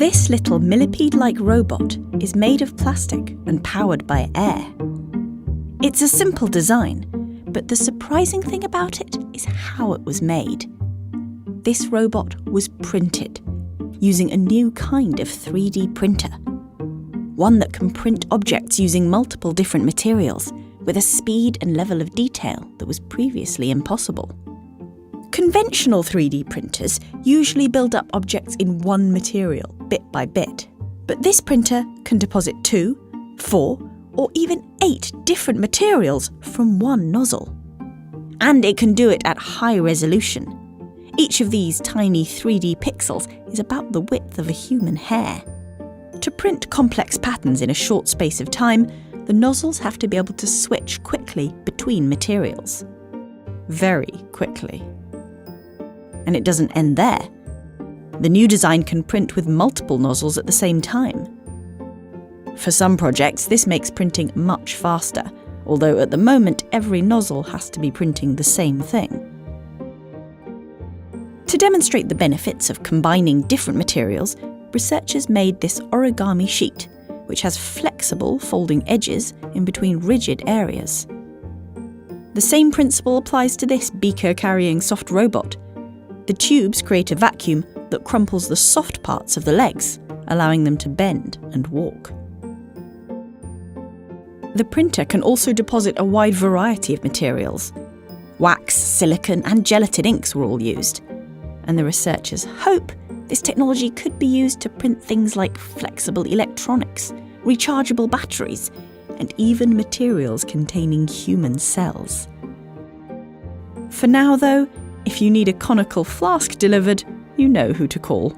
This little millipede-like robot is made of plastic and powered by air. It's a simple design, but the surprising thing about it is how it was made. This robot was printed using a new kind of 3D printer. One that can print objects using multiple different materials with a speed and level of detail that was previously impossible. Conventional 3D printers usually build up objects in one material, bit by bit. But this printer can deposit 2, 4, or even 8 different materials from one nozzle. And it can do it at high resolution. Each of these tiny 3D pixels is about the width of a human hair. To print complex patterns in a short space of time, the nozzles have to be able to switch quickly between materials. Very quickly. And it doesn't end there. The new design can print with multiple nozzles at the same time. For some projects, this makes printing much faster, although at the moment every nozzle has to be printing the same thing. To demonstrate the benefits of combining different materials, researchers made this origami sheet, which has flexible folding edges in between rigid areas. The same principle applies to this beaker-carrying soft robot. The tubes create a vacuum that crumples the soft parts of the legs, allowing them to bend and walk. The printer can also deposit a wide variety of materials. Wax, silicone, and gelatin inks were all used, and the researchers hope this technology could be used to print things like flexible electronics, rechargeable batteries, and even materials containing human cells. For now, though, if you need a conical flask delivered, you know who to call.